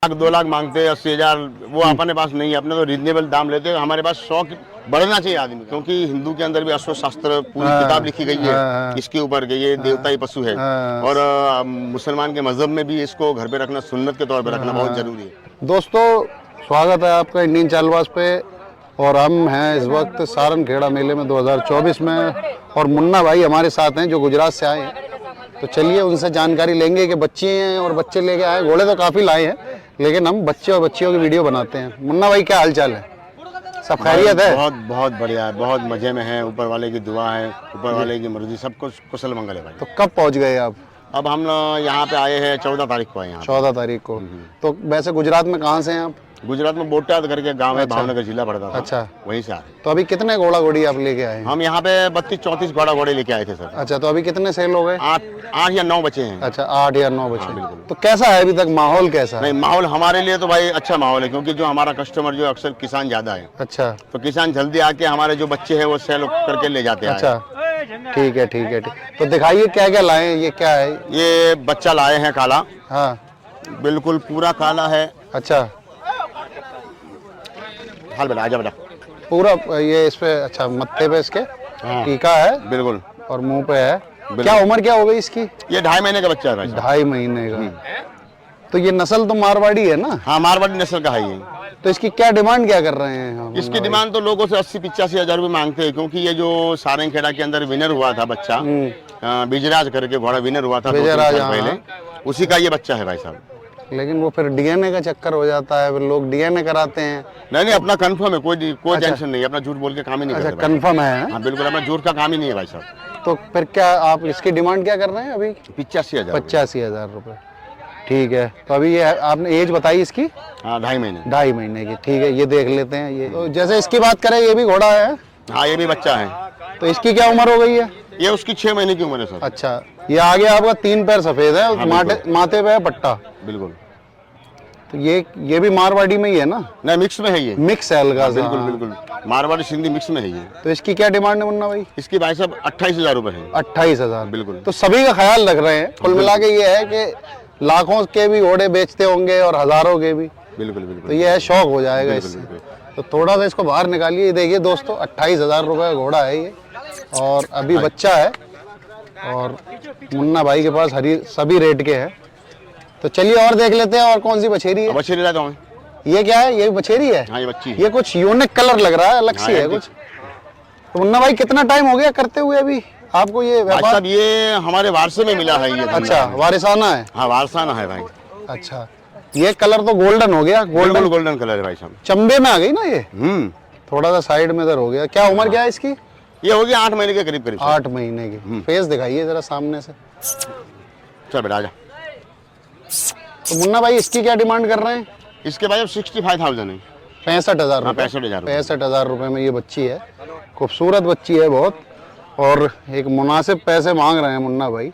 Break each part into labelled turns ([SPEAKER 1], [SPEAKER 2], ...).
[SPEAKER 1] लाख 2 लाख मांगते हैं, 80,000। वो अपने पास नहीं है, अपने तो रीजनेबल दाम लेते हैं। हमारे पास शौक बढ़ना चाहिए आदमी का, क्योंकि हिंदू के अंदर भी अश्वशास्त्र पूरी किताब लिखी गई है इसके ऊपर कि ये देवता ही पशु है। और मुसलमान के मजहब में भी इसको घर पे रखना, सुन्नत के तौर पे रखना बहुत जरूरी है।
[SPEAKER 2] दोस्तों, स्वागत है आपका इंडियन चालबाज पे। और हम हैं इस वक्त सारनखेड़ा मेले में 2024 में, और मुन्ना भाई हमारे साथ हैं जो गुजरात से आए हैं। तो चलिए उनसे जानकारी लेंगे कि बच्चे हैं और बच्चे लेके आए। घोड़े तो काफ़ी लाए हैं, लेकिन हम बच्चे और बच्चियों की वीडियो बनाते हैं। मुन्ना भाई, क्या हाल चाल है? सब खैरियत है?
[SPEAKER 1] बहुत बहुत बढ़िया है, बहुत मजे में है। ऊपर वाले की दुआ है, ऊपर वाले की मर्जी, सब कुछ कुशल मंगल है भाई।
[SPEAKER 2] तो कब पहुंच गए आप?
[SPEAKER 1] अब हम यहाँ पे आए हैं 14 तारीख को आए यहाँ।
[SPEAKER 2] 14 तारीख को। तो वैसे गुजरात में कहाँ से हैं आप?
[SPEAKER 1] गुजरात में बोटाद करके गांव है, भावनगर जिला पड़ता था।
[SPEAKER 2] अच्छा,
[SPEAKER 1] वहीं से आ रहे।
[SPEAKER 2] तो अभी कितने घोड़ा घोड़ी आप लेके आए हैं?
[SPEAKER 1] हम यहाँ पे 32-34 घोड़ा घोड़े लेके आए थे सर।
[SPEAKER 2] अच्छा, तो अभी कितने सेल हो गए?
[SPEAKER 1] 8 या 9 बचे हैं।
[SPEAKER 2] अच्छा, 8 या 9 बचे। तो कैसा है अभी तक माहौल, कैसा है?
[SPEAKER 1] नहीं, माहौल हमारे लिए तो भाई अच्छा माहौल है, क्योंकि जो हमारा कस्टमर जो अक्सर किसान ज्यादा है।
[SPEAKER 2] अच्छा,
[SPEAKER 1] तो किसान जल्दी आके हमारे जो बच्चे हैं वो सेल करके ले जाते हैं।
[SPEAKER 2] अच्छा, ठीक है, ठीक है, ठीक। तो दिखाइए क्या क्या लाए हैं, ये क्या है?
[SPEAKER 1] ये बच्चा लाए हैं काला।
[SPEAKER 2] हाँ,
[SPEAKER 1] बिल्कुल पूरा काला है।
[SPEAKER 2] अच्छा,
[SPEAKER 1] हाल बेटा, आजा बेटा।
[SPEAKER 2] पूरा ये इस पे, अच्छा, मत्थे पे इसके टीका है
[SPEAKER 1] बिल्कुल,
[SPEAKER 2] और मुंह पे है। क्या उम्र क्या हो गई इसकी?
[SPEAKER 1] ये 2.5 महीने का बच्चा है भाई।
[SPEAKER 2] 2.5 महीने का। तो ये नस्ल तो मारवाड़ी है ना?
[SPEAKER 1] हाँ, मारवाड़ी नस्ल का है ये।
[SPEAKER 2] तो इसकी क्या डिमांड क्या कर रहे हैं हम?
[SPEAKER 1] इसकी डिमांड तो लोगों से 80-85 हजार रुपये मांगते हैं, क्योंकि ये जो सारंगखेड़ा के अंदर विनर हुआ था बच्चा, बिजराज करके घोड़ा विनर हुआ था 2-3 साल पहले, उसी का ये बच्चा है भाई साहब।
[SPEAKER 2] लेकिन वो फिर डीएनए का चक्कर हो जाता है, फिर लोग डीएनए कराते हैं।
[SPEAKER 1] नहीं, अपना कंफर्म है, कोई टेंशन नहीं है। अपना झूठ बोल के काम ही नहीं करते।
[SPEAKER 2] अच्छा, कंफर्म है?
[SPEAKER 1] हाँ बिल्कुल, अपना झूठ का काम ही नहीं है भाई साहब।
[SPEAKER 2] तो फिर क्या आप इसकी डिमांड क्या कर रहे हैं अभी?
[SPEAKER 1] 85,000।
[SPEAKER 2] 85,000 रुपये। ठीक है, तो अभी ये आपने एज बताई इसकी?
[SPEAKER 1] हाँ, 2.5 महीने।
[SPEAKER 2] 2.5 महीने की। ठीक है, ये देख लेते हैं। ये तो जैसे इसकी बात करें, ये भी घोड़ा है?
[SPEAKER 1] हाँ, ये भी बच्चा है।
[SPEAKER 2] तो इसकी क्या उम्र हो गई है?
[SPEAKER 1] ये उसकी 6 महीने की उम्र है सर।
[SPEAKER 2] अच्छा, ये आगे आपका 3 पैर सफेद है,
[SPEAKER 1] हाँ,
[SPEAKER 2] माथे पे है पट्टा।
[SPEAKER 1] बिल्कुल।
[SPEAKER 2] तो ये भी मारवाड़ी में ही है ना?
[SPEAKER 1] नहीं, मिक्स में है ये।
[SPEAKER 2] मिक्स है हल्का सा।
[SPEAKER 1] बिल्कुल बिल्कुल, मारवाड़ी सिंधी मिक्स में है ये।
[SPEAKER 2] तो इसकी क्या डिमांड है मुन्ना भाई?
[SPEAKER 1] इसकी भाई साहब 28,000 रुपये है।
[SPEAKER 2] 28,000।
[SPEAKER 1] बिल्कुल।
[SPEAKER 2] तो सभी का ख्याल रख रहे हैं। कुल मिला के ये है कि लाखों के भी घोड़े बेचते होंगे और हजारों के भी।
[SPEAKER 1] बिल्कुल बिल्कुल।
[SPEAKER 2] तो ये है, शौक हो जाएगा इससे। तो थोड़ा सा इसको बाहर निकालिए। देखिए दोस्तों, 28,000 रुपये का घोड़ा है ये, और अभी बच्चा है। और मुन्ना भाई के पास सभी रेट के हैं। तो चलिए और देख लेते हैं, और कौन सी बछेरी है?
[SPEAKER 1] बछेरी लाता हूँ।
[SPEAKER 2] ये क्या है? ये भी बछेरी है?
[SPEAKER 1] हाँ, ये बच्ची है।
[SPEAKER 2] ये कुछ यूनिक कलर लग रहा है, अलग सी है कुछ। तो मुन्ना भाई, कितना टाइम हो गया करते हुए अभी आपको ये व्यापार?
[SPEAKER 1] साहब, ये हमारे वारसे में मिला है ये।
[SPEAKER 2] अच्छा, वारिसाना है?
[SPEAKER 1] हाँ, वारसाना है भाई।
[SPEAKER 2] अच्छा, ये कलर तो गोल्डन हो गया।
[SPEAKER 1] गोल्डन कलर है भाई साहब।
[SPEAKER 2] चंबे में आ गई ना ये? थोड़ा सा साइड में इधर हो गया। क्या उम्र क्या है इसकी?
[SPEAKER 1] ये होगी 8 महीने के करीब करीब।
[SPEAKER 2] 8 महीने की। फेस दिखाइए जरा सामने से।
[SPEAKER 1] चल बेटा, आजा।
[SPEAKER 2] तो मुन्ना भाई, इसकी क्या डिमांड कर रहे हैं?
[SPEAKER 1] इसके भाई 65,000 है।
[SPEAKER 2] 65,000 रुपये। 65,000 रुपये में ये बच्ची है। खूबसूरत बच्ची है बहुत, और एक मुनासिब पैसे मांग रहे हैं मुन्ना भाई।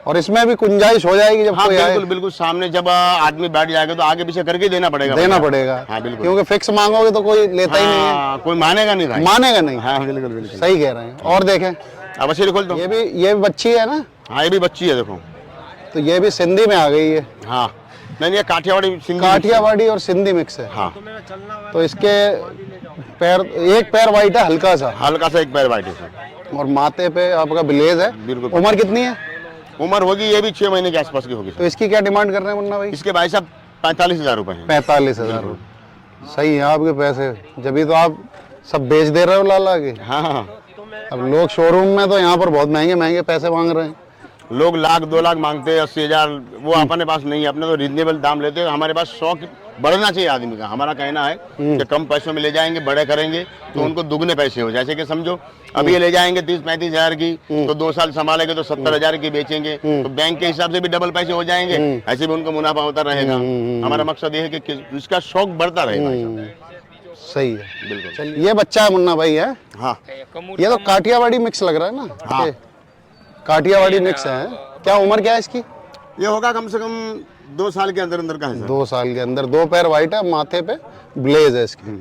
[SPEAKER 2] और इसमें भी गुंजाइश हो जाएगी जब कोई आए।
[SPEAKER 1] बिल्कुल, सामने जब आदमी बैठ जाएगा तो आगे पीछे करके देना पड़ेगा।
[SPEAKER 2] हाँ, बिल्कुल, क्योंकि फिक्स मांगोगे तो कोई लेता ही नहीं है।
[SPEAKER 1] कोई मानेगा नहीं भाई।
[SPEAKER 2] मानेगा नहीं।
[SPEAKER 1] हाँ, बिल्कुल,
[SPEAKER 2] सही कह रहे हैं। और देखें,
[SPEAKER 1] अब बछेरी खोल दो।
[SPEAKER 2] ये भी बच्ची है ना?
[SPEAKER 1] हाँ, ये भी बच्ची है, देखो।
[SPEAKER 2] तो ये भी सिंधी में आ गई है?
[SPEAKER 1] हाँ, नहीं, ये
[SPEAKER 2] काठियावाड़ी और सिंधी मिक्स है।
[SPEAKER 1] हाँ।
[SPEAKER 2] तो इसके पैर, एक पैर वाइट है, हल्का सा
[SPEAKER 1] एक पैर वाइट है,
[SPEAKER 2] और माथे पे आपका ब्लेज है।
[SPEAKER 1] बिल्कुल।
[SPEAKER 2] उम्र कितनी है?
[SPEAKER 1] उम्र होगी ये भी 6 महीने के आसपास की होगी।
[SPEAKER 2] तो इसकी क्या डिमांड कर रहे हैं मुन्ना भाई?
[SPEAKER 1] इसके भाई साहब 45,000 रुपए हैं।
[SPEAKER 2] 45,000 रुपये। सही है आपके पैसे, जब तो आप सब बेच दे रहे हो लाला के।
[SPEAKER 1] हाँ।
[SPEAKER 2] अब लोग शोरूम में तो यहाँ पर बहुत महंगे महंगे पैसे मांग रहे हैं।
[SPEAKER 1] लोग 1,00,000-2 लाख मांगते हैं, 80,000। वो अपने पास नहीं है, अपने तो रीजनेबल दाम लेते हैं। हमारे पास शौक बढ़ना चाहिए आदमी का। हमारा कहना है कि कम पैसों में ले जाएंगे, बड़े करेंगे तो उनको दुगने पैसे हो। जैसे कि समझो, अभी ये ले जाएंगे 30-35 हजार की, तो 2 साल संभालेंगे तो 70,000 की बेचेंगे, तो बैंक के हिसाब से भी डबल पैसे हो जाएंगे। ऐसे भी उनको मुनाफा होता रहेगा। हमारा मकसद ये है कि इसका शौक बढ़ता रहेगा।
[SPEAKER 2] सही है,
[SPEAKER 1] बिल्कुल।
[SPEAKER 2] चलिए, ये बच्चा है मुन्ना भाई है?
[SPEAKER 1] हाँ,
[SPEAKER 2] ये तो काठियावाड़ी मिक्स लग रहा है ना?
[SPEAKER 1] हाँ,
[SPEAKER 2] काठियावाड़ी मिक्स है। क्या उम्र क्या है इसकी?
[SPEAKER 1] ये होगा कम से कम 2 साल के अंदर अंदर का है सर।
[SPEAKER 2] 2 साल के अंदर। 2 पैर वाइट है, माथे पे ब्लेज है इसकी।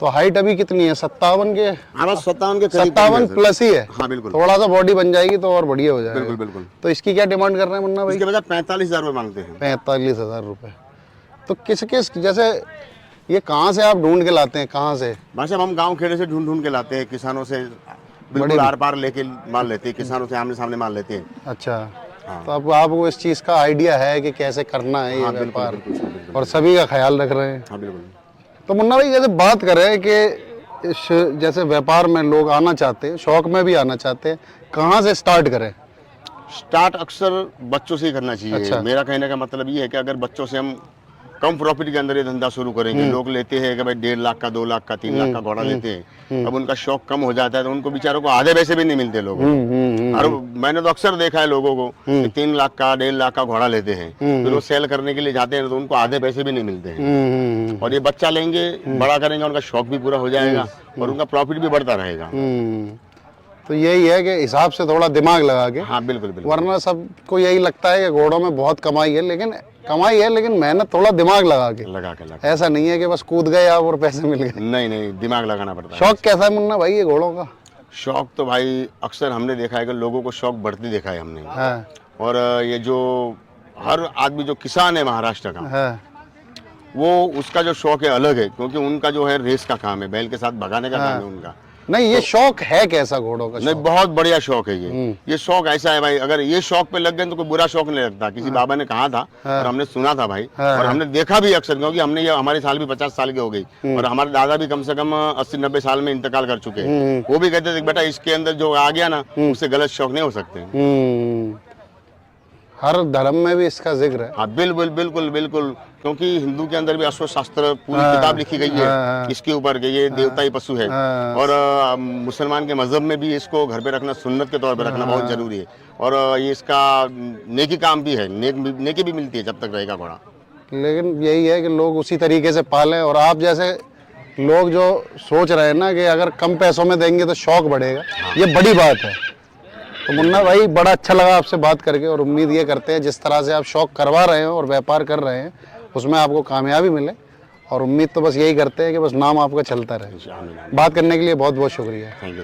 [SPEAKER 2] तो हाइट अभी कितनी है? 57 के?
[SPEAKER 1] हाँ, 57 के करीब।
[SPEAKER 2] 57 प्लस ही है।
[SPEAKER 1] हाँ, बिल्कुल।
[SPEAKER 2] थोड़ा सा बॉडी बन जाएगी तो और बढ़िया हो जाएगा।
[SPEAKER 1] बिल्कुल बिल्कुल।
[SPEAKER 2] तो इसकी क्या डिमांड कर रहे हैं मुन्ना भाई?
[SPEAKER 1] इसके बजाय 45,000 रुपये मांगते हैं।
[SPEAKER 2] 45,000 रुपये। तो किस किस जैसे ये कहाँ से आप ढूंढ के लाते हैं, कहाँ से?
[SPEAKER 1] भाई साहब हम गांव खेड़े से ढूंढ ढूंढ के लाते हैं, किसानों से बिल्कुल आर पार लेके माल लेते हैं, किसानों से आमने सामने माल लेते हैं।
[SPEAKER 2] अच्छा।
[SPEAKER 1] हाँ।
[SPEAKER 2] तो अब आपको इस चीज़ का आइडिया है कि कैसे करना है ये
[SPEAKER 1] हाँ, बिल्कुल,
[SPEAKER 2] व्यापार,
[SPEAKER 1] बिल्कुल, बिल्कुल।
[SPEAKER 2] और सभी का ख्याल रख रहे हैं।
[SPEAKER 1] हाँ बिल्कुल।
[SPEAKER 2] तो मुन्ना भाई जैसे बात करें कि इस जैसे व्यापार में लोग आना चाहते हैं, शौक में भी आना चाहते हैं, कहाँ से स्टार्ट करें?
[SPEAKER 1] स्टार्ट अक्सर बच्चों से ही करना चाहिए।
[SPEAKER 2] अच्छा।
[SPEAKER 1] मेरा कहने का मतलब ये है कि अगर बच्चों से हम कम प्रॉफिट के अंदर ये धंधा शुरू करेंगे, लोग लेते हैं कि भाई 1.5 लाख का, 2 लाख का, 3 लाख का घोड़ा लेते हैं, अब उनका शौक कम हो जाता है तो उनको बेचारों को आधे पैसे भी नहीं मिलते लोगों को। और मैंने तो अक्सर देखा है लोगों को कि 3 लाख का, 1.5 लाख का घोड़ा लेते हैं, फिर वो सेल करने के लिए जाते हैं तो उनको आधे पैसे भी नहीं मिलते हैं। और ये बच्चा लेंगे, बड़ा करेंगे, उनका शौक भी पूरा हो जाएगा और उनका प्रॉफिट भी बढ़ता रहेगा।
[SPEAKER 2] तो यही है कि हिसाब से थोड़ा दिमाग लगा के,
[SPEAKER 1] हाँ बिल्कुल बिल्कुल।
[SPEAKER 2] वरना सबको यही लगता है कि घोड़ों में बहुत कमाई है, लेकिन मेहनत थोड़ा दिमाग लगा के। ऐसा नहीं है कि बस कूद गए आप और पैसे मिल गए।
[SPEAKER 1] नहीं नहीं, दिमाग लगाना पड़ता है।
[SPEAKER 2] शौक कैसा है मुन्ना भाई ये घोड़ों का?
[SPEAKER 1] शौक तो भाई अक्सर हमने देखा है कि लोगों को शौक बढ़ते देखा है हमने।
[SPEAKER 2] हाँ,
[SPEAKER 1] और ये जो हर आदमी जो किसान है महाराष्ट्र का,
[SPEAKER 2] हाँ,
[SPEAKER 1] वो उसका जो शौक है अलग है, क्योंकि उनका जो है रेस का काम है, बैल के साथ भगाने का काम है उनका।
[SPEAKER 2] नहीं ये शौक है कैसा घोड़ों का?
[SPEAKER 1] नहीं, बहुत बढ़िया शौक है ये शौक ऐसा है भाई, अगर ये शौक पे लग गए तो कोई बुरा शौक नहीं लगता। किसी बाबा ने कहा था और हमने सुना था भाई, और हमने देखा भी अक्सर, क्योंकि हमने ये हमारे साल भी 50 साल के हो गई और हमारे दादा भी कम से कम 80-90 साल में इंतकाल कर चुके हैं। वो भी कहते थे बेटा इसके अंदर जो आ गया ना उससे गलत शौक नहीं हो सकते।
[SPEAKER 2] हर धर्म में भी इसका जिक्र है।
[SPEAKER 1] हाँ बिल्कुल बिल्कुल बिल्कुल, क्योंकि हिंदू के अंदर भी अश्वशास्त्र पूरी किताब लिखी गई है इसके ऊपर कि ये देवता ही पशु है। और मुसलमान के मजहब में भी इसको घर पे रखना, सुन्नत के तौर पे रखना बहुत जरूरी है। और ये इसका नेकी काम भी है, नेकी भी मिलती है जब तक रहेगा घोड़ा।
[SPEAKER 2] लेकिन यही है कि लोग उसी तरीके से पालें, और आप जैसे लोग जो सोच रहे हैं ना कि अगर कम पैसों में देंगे तो शौक बढ़ेगा, ये बड़ी बात है। तो मुन्ना भाई बड़ा अच्छा लगा आपसे बात करके, और उम्मीद ये करते हैं जिस तरह से आप शौक करवा रहे हैं और व्यापार कर रहे हैं उसमें आपको कामयाबी मिले, और उम्मीद तो बस यही करते हैं कि बस नाम आपका चलता रहे। बात करने के लिए बहुत बहुत शुक्रिया।
[SPEAKER 1] Thank you.